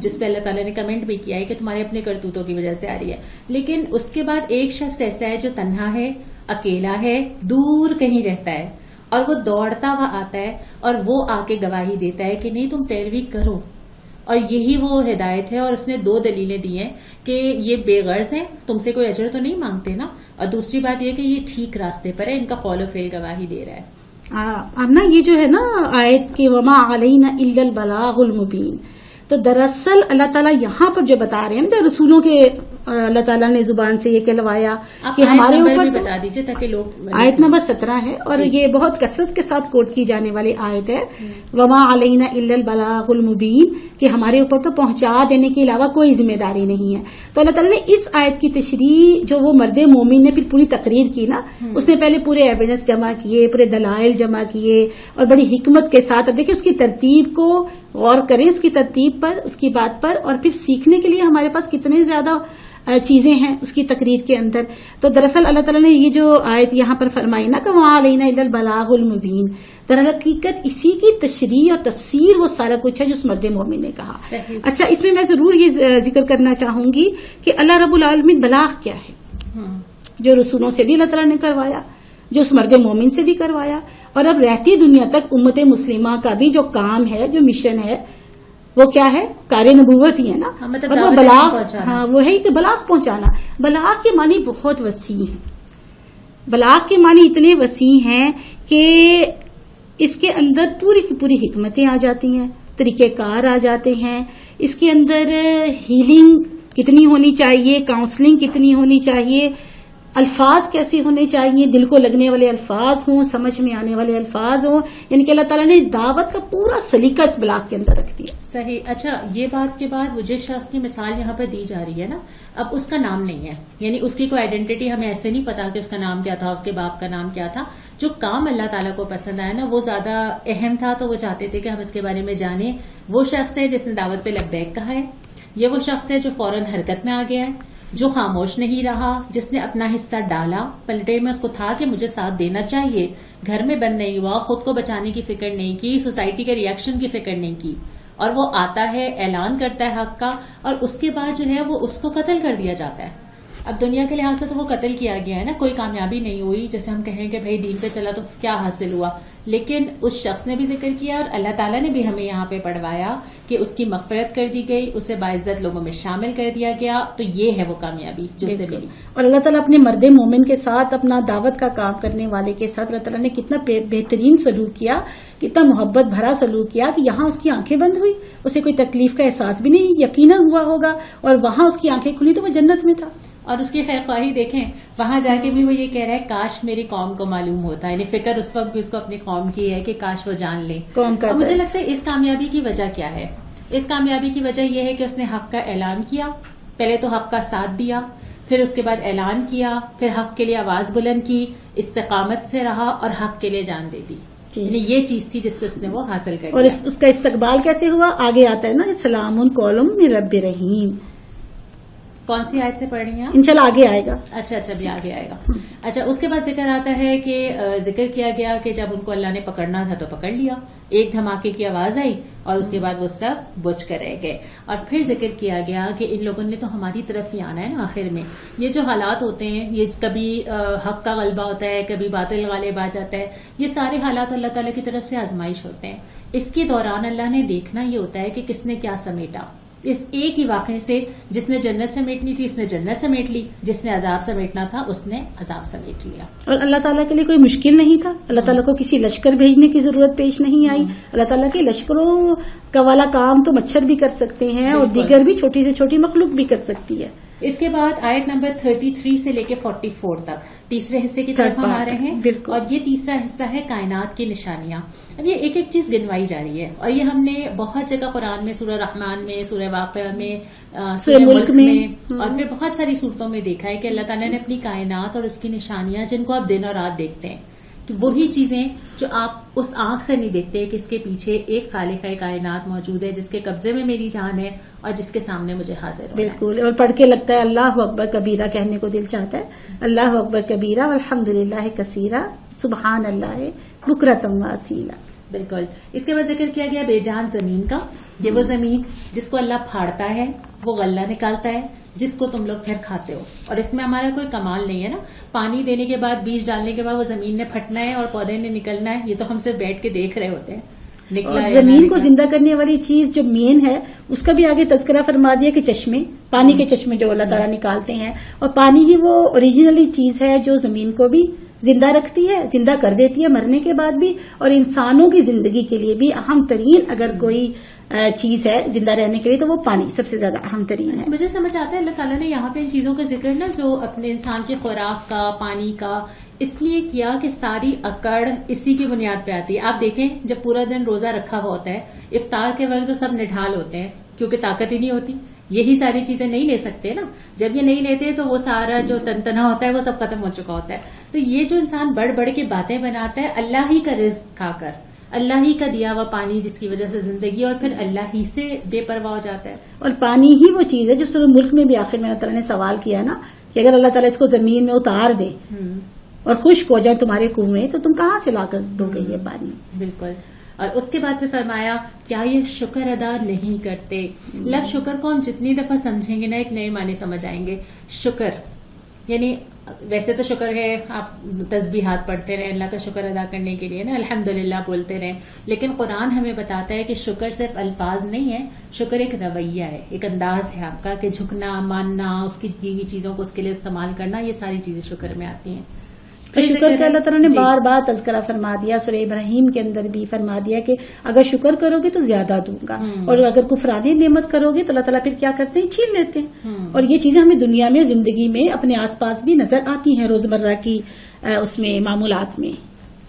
Speaker 1: جس پہ اللہ تعالیٰ نے کمنٹ بھی کیا ہے کہ تمہارے اپنے کرتوتوں کی وجہ سے آ رہی ہے. لیکن اس کے بعد ایک شخص ایسا ہے جو تنہا ہے، اکیلا ہے، دور کہیں رہتا ہے، اور وہ دوڑتا ہوا آتا ہے اور وہ آ کے گواہی دیتا ہے کہ نہیں تم پیروی کرو. اور یہی وہ ہدایت ہے. اور اس نے 2 دلیلیں دی ہیں کہ یہ بے غرض ہیں، تم سے کوئی اجر تو نہیں مانگتے نا، اور دوسری بات یہ کہ یہ ٹھیک راستے پر ہے، ان کا قول و فعل گواہی دے رہا ہے.
Speaker 2: اب نا یہ جو ہے نا آیت کی وما علینا الا البلاغ المبین، تو دراصل اللہ تعالیٰ یہاں پر جو بتا رہے ہیں رسولوں کے اللہ تعالیٰ نے زبان سے یہ کہلوایا کہ ہمارے اوپر،
Speaker 1: بتا دیجیے تاکہ لوگ.
Speaker 2: آیت نمبر 17 ہے اور یہ بہت کثرت کے ساتھ کوٹ کی جانے والی آیت ہے. وما علینا الا البلاغ المبین، کہ ہمارے اوپر تو پہنچا دینے کے علاوہ کوئی ذمہ داری نہیں ہے. تو اللہ تعالیٰ نے اس آیت کی تشریح جو وہ مرد مومن نے پھر پوری تقریر کی نا، اس نے پہلے پورے ایویڈنس جمع کیے، پورے دلائل جمع کیے، اور بڑی حکمت کے ساتھ. اب دیکھیں اس کی ترتیب کو غور کریں، اس کی ترتیب پر، اس کی بات پر، اور پھر سیکھنے کے لیے ہمارے پاس کتنے زیادہ چیزیں ہیں اس کی تقریر کے اندر. تو دراصل اللہ تعالیٰ نے یہ جو آیت یہاں پر فرمائی نا کہ وَمَا عَلَيْنَا إِلَّا الْبَلَاغُ الْمُبِينُ، در حقیقت اسی کی تشریح اور تفسیر وہ سارا کچھ ہے جو اس مرد مومن نے کہا. اچھا، اس میں ضرور یہ ذکر کرنا چاہوں گی کہ اللہ رب العالمین بلاغ کیا ہے، جو رسولوں سے بھی اللہ تعالیٰ نے کروایا، جو اس مرد مومن سے بھی کروایا، اور اب رہتی دنیا تک امت مسلمہ کا بھی جو کام ہے، جو مشن ہے، وہ کیا ہے؟ کار نبوت ہی ہے نا. اور وہ بلاغ، ہاں وہ ہے کہ بلاغ پہنچانا. بلاغ کے معنی بہت وسیع ہیں. بلاغ کے معنی اتنے وسیع ہیں کہ اس کے اندر پوری کی پوری حکمتیں آ جاتی ہیں، طریقہ کار آ جاتے ہیں. اس کے اندر ہیلنگ کتنی ہونی چاہیے، کاؤنسلنگ کتنی ہونی چاہیے، الفاظ کیسے ہونے چاہیے، دل کو لگنے والے الفاظ ہوں، سمجھ میں آنے والے الفاظ ہوں. یعنی کہ اللہ تعالیٰ نے دعوت کا پورا سلیقہ اس بلاغ کے اندر رکھ دیا.
Speaker 1: صحیح. اچھا، یہ بات کے بعد وہ جس شخص کی مثال یہاں پر دی جا رہی ہے نا، اب اس کا نام نہیں ہے، یعنی اس کی کوئی آئیڈینٹی ہمیں ایسے نہیں پتا کہ اس کا نام کیا تھا، اس کے باپ کا نام کیا تھا. جو کام اللہ تعالیٰ کو پسند آیا نا وہ زیادہ اہم تھا، تو وہ چاہتے تھے کہ ہم اس کے بارے میں جانیں. وہ شخص ہے جس نے دعوت پہ لبیک کہا ہے. یہ وہ شخص ہے جو فوراً حرکت میں آ گیا ہے، جو خاموش نہیں رہا، جس نے اپنا حصہ ڈالا. پلٹے میں اس کو تھا کہ مجھے ساتھ دینا چاہیے، گھر میں بند نہیں ہوا، خود کو بچانے کی فکر نہیں کی، سوسائٹی کے ریئیکشن کی فکر نہیں کی. اور وہ آتا ہے، اعلان کرتا ہے حق کا، اور اس کے بعد جو ہے وہ اس کو قتل کر دیا جاتا ہے. اب دنیا کے لحاظ سے تو وہ قتل کیا گیا ہے نا، کوئی کامیابی نہیں ہوئی. جیسے ہم کہیں کہ بھائی دین پہ چلا تو کیا حاصل ہوا، لیکن اس شخص نے بھی ذکر کیا اور اللہ تعالیٰ نے بھی ہمیں یہاں پہ پڑھوایا کہ اس کی مغفرت کر دی گئی، اسے باعزت لوگوں میں شامل کر دیا گیا. تو یہ ہے وہ کامیابی جو اسے ملی. اور
Speaker 2: اللہ تعالیٰ اپنے مرد مومن کے ساتھ، اپنا دعوت کا کام کرنے والے کے ساتھ اللہ تعالیٰ نے کتنا بہترین سلوک کیا، کتنا محبت بھرا سلوک کیا کہ یہاں اس کی آنکھیں بند ہوئی، اسے کوئی تکلیف کا احساس بھی نہیں یقیناً ہوا ہوگا، اور وہاں اس کی آنکھیں کھلی تو وہ جنت میں تھا.
Speaker 1: اور اس کی خیر خواہی دیکھیں، وہاں جا کے بھی وہ یہ کہہ رہا ہے کاش میری قوم کو معلوم ہوتا. یعنی فکر اس وقت بھی اس کو اپنی قوم کی ہے کہ کاش وہ جان لے قوم کا. مجھے لگتا ہے اس کامیابی کی وجہ کیا ہے؟ اس کامیابی کی وجہ یہ ہے کہ اس نے حق کا اعلان کیا. پہلے تو حق کا ساتھ دیا، پھر اس کے بعد اعلان کیا، پھر حق کے لیے آواز بلند کی، استقامت سے رہا اور حق کے لیے جان دے دی. یعنی یہ چیز تھی جس سے اس نے وہ حاصل کر.
Speaker 2: اور اس کا استقبال کیسے ہوا؟ آگے آتا ہے نا، سلام قولم من رب رحیم.
Speaker 1: کون سی آیت سے پڑھ رہی ہیں؟
Speaker 2: انشاءاللہ آگے آئے گا.
Speaker 1: اچھا بھی آگے آئے گا. اچھا، اس کے بعد ذکر آتا ہے کہ ذکر کیا گیا کہ جب ان کو اللہ نے پکڑنا تھا تو پکڑ لیا، ایک دھماکے کی آواز آئی اور اس کے بعد وہ سب بجھ کر رہ گئے. اور پھر ذکر کیا گیا کہ ان لوگوں نے تو ہماری طرف ہی آنا ہے نا. آخر میں یہ جو حالات ہوتے ہیں، یہ کبھی حق کا غلبہ ہوتا ہے، کبھی باطل غالب آ جاتا ہے. یہ سارے حالات اللہ تعالیٰ کی طرف سے آزمائش ہوتے ہیں. اس کے دوران اللہ نے دیکھنا یہ ہوتا ہے کہ کس نے کیا سمیٹا. اس ایک ہی واقعے سے جس نے جنت سمیٹنی تھی اس نے جنت سمیٹ لی، جس نے عذاب سمیٹنا تھا اس نے عذاب سمیٹ لیا.
Speaker 2: اور اللہ تعالیٰ کے لیے کوئی مشکل نہیں تھا. اللہ تعالیٰ کو کسی لشکر بھیجنے کی ضرورت پیش نہیں آئی. اللہ تعالیٰ کے لشکروں کا والا کام تو مچھر بھی کر سکتے ہیں اور دیگر بھی چھوٹی سے چھوٹی مخلوق بھی کر سکتی ہے.
Speaker 1: اس کے بعد آیت نمبر 33 سے لے کے 44 تک تیسرے حصے کی طرف ہم آ رہے ہیں. اور یہ تیسرا حصہ ہے کائنات کی نشانیاں. اب یہ ایک ایک چیز گنوائی جا رہی ہے اور یہ ہم نے بہت جگہ قرآن میں، سورہ رحمان میں، سورہ واقعہ میں، سورہ ملک میں اور پھر بہت ساری صورتوں میں دیکھا ہے کہ اللہ تعالیٰ نے اپنی کائنات اور اس کی نشانیاں جن کو آپ دن اور رات دیکھتے ہیں، تو وہی چیزیں جو آپ اس آنکھ سے نہیں دیکھتے کہ اس کے پیچھے ایک خالق کائنات موجود ہے جس کے قبضے میں میری جان ہے اور جس کے سامنے مجھے حاضر ہونا ہے.
Speaker 2: بالکل. اور پڑھ کے لگتا ہے اللہ اکبر کبیرہ کہنے کو دل چاہتا ہے. اللہ اکبر کبیرہ والحمدللہ کثیرہ سبحان اللہ بکرۃ واصیلا.
Speaker 1: بالکل. اس کے بعد ذکر کیا گیا بے جان زمین کا. یہ وہ زمین جس کو اللہ پھاڑتا ہے، وہ غلہ نکالتا ہے، جس کو تم لوگ پھر کھاتے ہو. اور اس میں ہمارا کوئی کمال نہیں ہے نا. پانی دینے کے بعد، بیج ڈالنے کے بعد وہ زمین نے پھٹنا ہے اور پودے نے نکلنا ہے. یہ تو ہم صرف بیٹھ کے دیکھ رہے ہوتے ہیں.
Speaker 2: اور زمین کو زندہ کرنے والی چیز جو مین ہے اس کا بھی آگے تذکرہ فرما دیا کہ چشمے، پانی کے چشمے جو اللہ تعالیٰ نکالتے ہیں. اور پانی ہی وہ اوریجنلی چیز ہے جو زمین کو بھی زندہ رکھتی ہے، زندہ کر دیتی ہے مرنے کے بعد بھی. اور انسانوں کی زندگی کے لیے بھی اہم ترین اگر کوئی چیز ہے زندہ رہنے کے لیے تو وہ پانی سب سے زیادہ اہم ترین ہے.
Speaker 1: مجھے سمجھ آتا ہے اللہ تعالیٰ نے یہاں پہ ان چیزوں کا ذکر نا جو اپنے انسان کی خوراک کا، پانی کا، اس لیے کیا کہ ساری اکڑ اسی کی بنیاد پہ آتی ہے. آپ دیکھیں جب پورا دن روزہ رکھا ہوا ہوتا ہے، افطار کے وقت جو سب نڈھال ہوتے ہیں کیونکہ طاقت ہی نہیں ہوتی، یہی ساری چیزیں نہیں لے سکتے نا. جب یہ نہیں لیتے تو وہ سارا جو تنتنا ہوتا ہے وہ سب ختم ہو چکا ہوتا ہے. تو یہ جو انسان بڑھ بڑھ کے باتیں بناتا ہے اللہ ہی کا رزق کھا کر، اللہ ہی کا دیا ہوا پانی جس کی وجہ سے زندگی، اور پھر اللہ ہی سے بے پرواہ ہو جاتا ہے.
Speaker 2: اور پانی ہی وہ چیز ہے جو سورہ ملک میں بھی آخر میں اللہ تعالیٰ نے سوال کیا نا کہ اگر اللہ تعالیٰ اس کو زمین میں اتار دے اور خشک ہو جائے تمہارے کنویں تو تم کہاں سے لا کر دو گے یہ پانی.
Speaker 1: بالکل. اور اس کے بعد پھر فرمایا کیا یہ شکر ادا نہیں کرتے. لفظ شکر کو ہم جتنی دفعہ سمجھیں گے نا ایک نئے معنی سمجھ آئیں گے. شکر یعنی ویسے تو شکر ہے آپ تسبیحات پڑھتے رہیں اللہ کا شکر ادا کرنے کے لیے نا، الحمدللہ بولتے رہیں، لیکن قرآن ہمیں بتاتا ہے کہ شکر صرف الفاظ نہیں ہے، شکر ایک رویہ ہے، ایک انداز ہے آپ کا کہ جھکنا، ماننا، اس کی دی ہوئی چیزوں کو اس کے لیے استعمال کرنا، یہ ساری چیزیں شکر میں آتی ہیں.
Speaker 2: شکر کا اللہ تعالیٰ نے بار بار تذکرہ فرما دیا، سورہ ابراہیم کے اندر بھی فرما دیا کہ اگر شکر کرو گے تو زیادہ دوں گا، اور اگر کفرانی نعمت کرو گے تو اللہ تعالیٰ پھر کیا کرتے ہیں، چھین لیتے ہیں. اور یہ چیزیں ہمیں دنیا میں زندگی میں اپنے آس پاس بھی نظر آتی ہیں روزمرہ کی اس میں معمولات میں.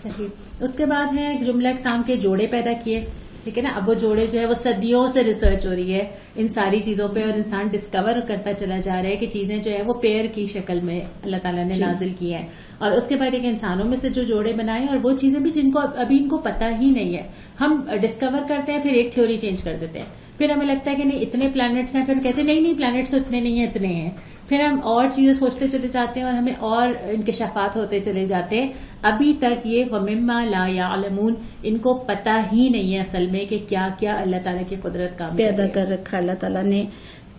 Speaker 1: صحیح. اس کے بعد ہے جملہ اقسام کے جوڑے پیدا کیے، ٹھیک ہے نا. اب وہ جوڑے جو ہے وہ صدیوں سے ریسرچ ہو رہی ہے ان ساری چیزوں پہ، اور انسان ڈسکور کرتا چلا جا رہا ہے کہ چیزیں جو ہے وہ پیر کی شکل میں اللہ تعالیٰ نے نازل کی ہے. اور اس کے بعد ایک انسانوں میں سے جو جوڑے بنائے، اور وہ چیزیں بھی جن کو ابھی ان کو پتہ ہی نہیں ہے. ہم ڈسکور کرتے ہیں، پھر ایک تھیوری چینج کر دیتے ہیں، پھر ہمیں لگتا ہے کہ نہیں اتنے پلانٹس ہیں، پھر کہتے ہیں نہیں پلانٹس تو اتنے نہیں ہیں، اتنے ہیں. پھر ہم اور چیزیں سوچتے چلے جاتے ہیں اور ہمیں اور انکشافات ہوتے چلے جاتے ہیں. ابھی تک یہ وَمِمَّا لَا يَعْلَمُونَ ان کو پتہ ہی نہیں ہے اصل میں کہ کیا کیا اللہ تعالیٰ کی قدرت کام
Speaker 2: پیدا کر رکھا اللہ تعالیٰ نے.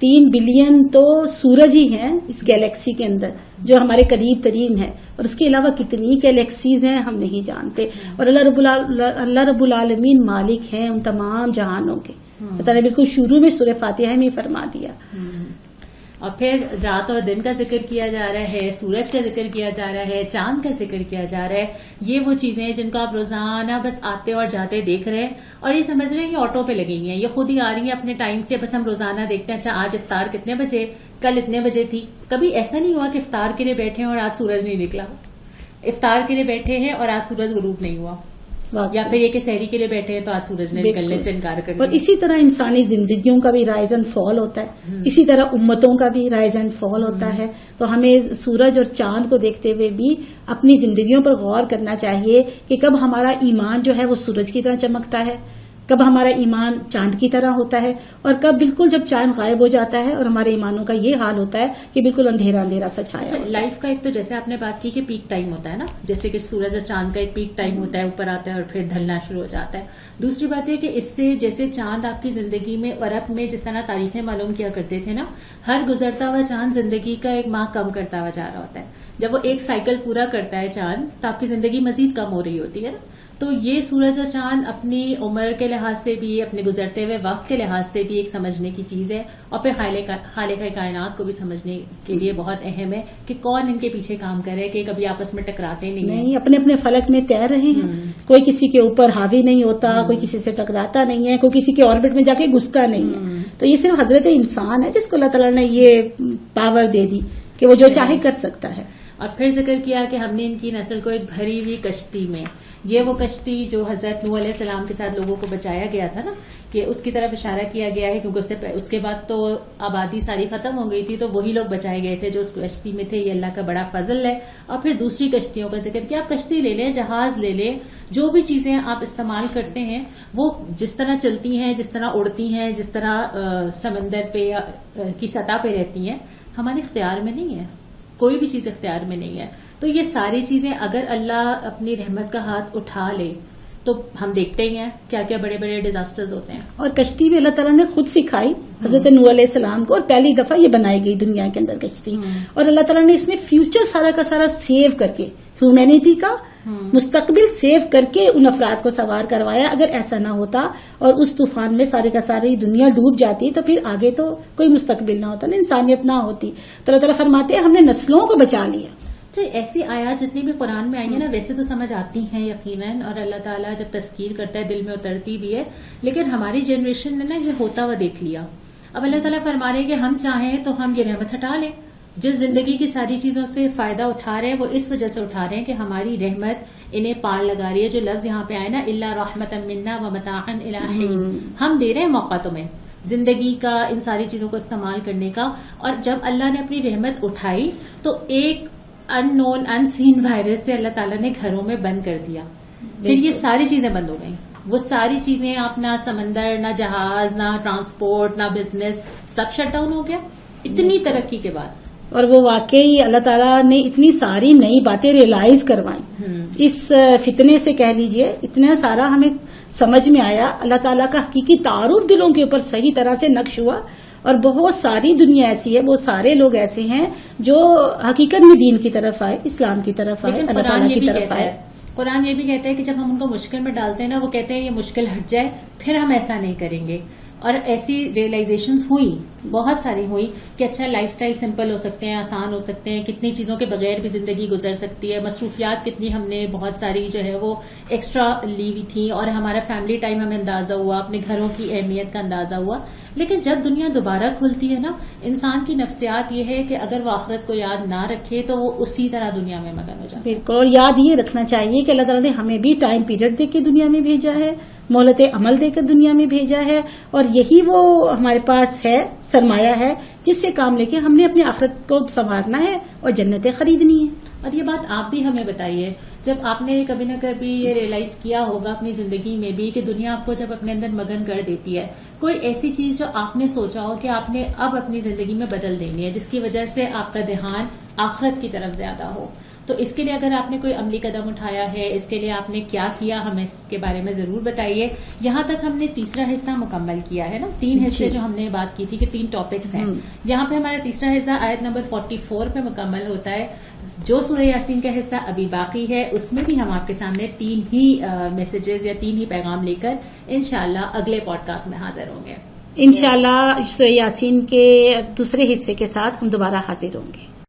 Speaker 2: 3 بلین تو سورج ہی ہیں اس گیلیکسی کے اندر جو ہمارے قریب ترین ہے، اور اس کے علاوہ کتنی گیلیکسیز ہیں ہم نہیں جانتے. اور اللہ رب العالمین مالک ہیں ان تمام جہانوں کے. اللہ تعالیٰ نے بالکل شروع میں سورہ فاتحہ میں فرما دیا.
Speaker 1: اور پھر رات اور دن کا ذکر کیا جا رہا ہے، سورج کا ذکر کیا جا رہا ہے، چاند کا ذکر کیا جا رہا ہے. یہ وہ چیزیں ہیں جن کو آپ روزانہ بس آتے اور جاتے دیکھ رہے ہیں، اور یہ سمجھ رہے ہیں کہ آٹو پہ لگی ہیں، یہ خود ہی آ رہی ہیں اپنے ٹائم سے. بس ہم روزانہ دیکھتے ہیں اچھا آج افطار کتنے بجے، کل اتنے بجے تھی. کبھی ایسا نہیں ہوا کہ افطار کے لیے بیٹھے ہیں اور آج سورج نہیں نکلا، افطار کے لیے بیٹھے ہیں اور آج سورج غروب نہیں ہوا، یا پھر یہ کہ سحری کے لیے بیٹھے ہیں تو آج سورج نے نکلنے سے انکار کر دیا.
Speaker 2: اور اسی طرح انسانی زندگیوں کا بھی رائز اینڈ فال ہوتا ہے، اسی طرح امتوں کا بھی رائز اینڈ فال ہوتا ہے. تو ہمیں سورج اور چاند کو دیکھتے ہوئے بھی اپنی زندگیوں پر غور کرنا چاہیے کہ کب ہمارا ایمان جو ہے وہ سورج کی طرح چمکتا ہے، کب ہمارا ایمان چاند کی طرح ہوتا ہے، اور کب بالکل جب چاند غائب ہو جاتا ہے اور ہمارے ایمانوں کا یہ حال ہوتا ہے کہ بالکل اندھیرا اندھیرا سا چھایا.
Speaker 1: لائف کا ایک تو جیسے آپ نے بات کی کہ پیک ٹائم ہوتا ہے نا، جیسے کہ سورج اور چاند کا ایک پیک ٹائم ہوتا ہے، اوپر آتا ہے اور پھر ڈھلنا شروع ہو جاتا ہے. دوسری بات یہ کہ اس سے جیسے چاند آپ کی زندگی میں عرب میں جس طرح تاریخیں معلوم کیا کرتے تھے نا، ہر گزرتا ہوا چاند زندگی کا ایک ماہ کم کرتا ہوا جا رہا ہوتا ہے. جب وہ ایک سائیکل پورا کرتا ہے چاند تو آپ کی زندگی مزید کم ہو رہی ہوتی ہے نا. تو یہ سورج اور چاند اپنی عمر کے لحاظ سے بھی، اپنے گزرتے ہوئے وقت کے لحاظ سے بھی ایک سمجھنے کی چیز ہے، اور پھر خالق کائنات کو بھی سمجھنے کے لیے بہت اہم ہے کہ کون ان کے پیچھے کام کرے، کہ کبھی آپس میں ٹکراتے نہیں،
Speaker 2: اپنے اپنے فلک میں تیر رہے ہیں. کوئی کسی کے اوپر حاوی نہیں ہوتا، کوئی کسی سے ٹکراتا نہیں ہے، کوئی کسی کے آربٹ میں جا کے گھستا نہیں ہے. تو یہ صرف حضرت انسان ہے جس کو اللہ تعالیٰ نے یہ پاور دے دی کہ وہ جو چاہے کر سکتا ہے.
Speaker 1: اور پھر ذکر کیا کہ ہم نے ان کی نسل کو ایک بھری ہوئی کشتی میں، یہ وہ کشتی جو حضرت نوح علیہ السلام کے ساتھ لوگوں کو بچایا گیا تھا نا، کہ اس کی طرف اشارہ کیا گیا ہے، کیونکہ اس کے بعد تو آبادی ساری ختم ہو گئی تھی، تو وہی لوگ بچائے گئے تھے جو اس کشتی میں تھے. یہ اللہ کا بڑا فضل ہے. اور پھر دوسری کشتیوں کا ذکر کیا، آپ کشتی لے لیں، جہاز لے لیں، جو بھی چیزیں آپ استعمال کرتے ہیں وہ جس طرح چلتی ہیں، جس طرح اڑتی ہیں، جس طرح سمندر پہ کی سطح پہ رہتی ہیں، ہمارے اختیار میں نہیں ہے، کوئی بھی چیز اختیار میں نہیں ہے. تو یہ ساری چیزیں اگر اللہ اپنی رحمت کا ہاتھ اٹھا لے تو ہم دیکھتے ہی ہیں کیا کیا بڑے بڑے ڈیزاسٹرز ہوتے ہیں. اور
Speaker 2: کشتی بھی اللہ تعالیٰ نے خود سکھائی حضرت نوح علیہ السلام کو، اور پہلی دفعہ یہ بنائی گئی دنیا کے اندر کشتی. اور اللہ تعالیٰ نے اس میں فیوچر سارا کا سارا سیو کر کے، ہیومینٹی کا مستقبل سیو کر کے ان افراد کو سوار کروایا. اگر ایسا نہ ہوتا اور اس طوفان میں سارے کا ساری دنیا ڈوب جاتی تو پھر آگے تو کوئی مستقبل نہ ہوتا، نہ انسانیت نہ ہوتی. تو اللہ تعالیٰ فرماتے ہیں ہم نے نسلوں کو بچا لیا.
Speaker 1: تو ایسی آیات جتنی بھی قرآن میں آئی ہیں نا، ویسے تو سمجھ آتی ہیں یقیناً، اور اللہ تعالیٰ جب تذکیر کرتا ہے دل میں اترتی بھی ہے، لیکن ہماری جنریشن نے نا یہ ہوتا ہوا دیکھ لیا. اب اللہ تعالیٰ فرما رہے ہیں کہ ہم چاہیں تو ہم یہ رحمت ہٹا لیں. جس زندگی کی ساری چیزوں سے فائدہ اٹھا رہے ہیں وہ اس وجہ سے اٹھا رہے ہیں کہ ہماری رحمت انہیں پار لگا رہی ہے. جو لفظ یہاں پہ آئے نا، الا رحمتا منا ومتاعا الی حین، ہم دے رہے ہیں موقع تمہیں زندگی کا، ان ساری چیزوں کو استعمال کرنے کا. اور جب اللہ نے اپنی رحمت اٹھائی تو ایک ان نون ان سین وائرس سے اللہ تعالیٰ نے گھروں میں بند کر دیا، پھر یہ ساری چیزیں بند ہو گئیں. وہ ساری چیزیں آپ نہ سمندر، نہ جہاز، نہ ٹرانسپورٹ، نہ بزنس، سب شٹ ڈاؤن ہو گیا اتنی ترقی کے بعد.
Speaker 2: اور وہ واقعی اللہ تعالیٰ نے اتنی ساری نئی باتیں ریئلائز کروائیں اس فتنے سے، کہہ لیجئے اتنا سارا ہمیں سمجھ میں آیا. اللہ تعالیٰ کا حقیقی تعارف دلوں کے اوپر صحیح طرح سے نقش ہوا. اور بہت ساری دنیا ایسی ہے، بہت سارے لوگ ایسے ہیں جو حقیقت میں دین کی طرف آئے، اسلام کی طرف آئے، اللہ تعالیٰ کی طرف آئے.
Speaker 1: قرآن یہ بھی کہتا ہے کہ جب ہم ان کو مشکل میں ڈالتے ہیں نا، وہ کہتے ہیں یہ مشکل ہٹ جائے پھر ہم ایسا نہیں کریں گے. اور ایسی ریئلائزیشنز ہوئی، بہت ساری ہوئی کہ اچھا لائف سٹائل سمپل ہو سکتے ہیں، آسان ہو سکتے ہیں، کتنی چیزوں کے بغیر بھی زندگی گزر سکتی ہے. مصروفیات کتنی ہم نے بہت ساری جو ہے وہ ایکسٹرا لی ہوئی تھی، اور ہمارا فیملی ٹائم ہمیں اندازہ ہوا، اپنے گھروں کی اہمیت کا اندازہ ہوا. لیکن جب دنیا دوبارہ کھلتی ہے نا، انسان کی نفسیات یہ ہے کہ اگر وہ آخرت کو یاد نہ رکھے تو وہ اسی طرح دنیا میں مگن ہو جائے.
Speaker 2: بالکل. اور یاد یہ رکھنا چاہیے کہ اللہ تعالیٰ نے ہمیں بھی ٹائم پیریڈ دے کے دنیا میں بھیجا ہے، مہلت عمل دے کر دنیا میں بھیجا ہے، اور یہی وہ ہمارے پاس ہے سرمایہ ہے جس سے کام لے کے ہم نے اپنی آخرت کو سنوارنا ہے اور جنتیں خریدنی ہیں.
Speaker 1: اور یہ بات آپ بھی ہمیں بتائیے، جب آپ نے کبھی نہ کبھی یہ ریئلائز کیا ہوگا اپنی زندگی میں بھی کہ دنیا آپ کو جب اپنے اندر مگن کر دیتی ہے، کوئی ایسی چیز جو آپ نے سوچا ہو کہ آپ نے اب اپنی زندگی میں بدل دینی ہے، جس کی وجہ سے آپ کا دھیان آخرت کی طرف زیادہ ہو، تو اس کے لیے اگر آپ نے کوئی عملی قدم اٹھایا ہے، اس کے لیے آپ نے کیا کیا، ہمیں اس کے بارے میں ضرور بتائیے. یہاں تک ہم نے تیسرا حصہ مکمل کیا ہے نا، 3 حصے جو ہم نے بات کی تھی کہ 3 ٹاپکس ہیں. یہاں پہ ہمارا تیسرا حصہ آیت نمبر 44 پہ مکمل ہوتا ہے. جو سورہ یاسین کا حصہ ابھی باقی ہے اس میں بھی ہم آپ کے سامنے 3 ہی میسیجز یا 3 ہی پیغام لے کر انشاءاللہ اگلے پوڈ کاسٹ میں حاضر ہوں گے.
Speaker 2: انشاءاللہ سورہ یاسین کے دوسرے حصے کے ساتھ ہم دوبارہ حاضر ہوں گے.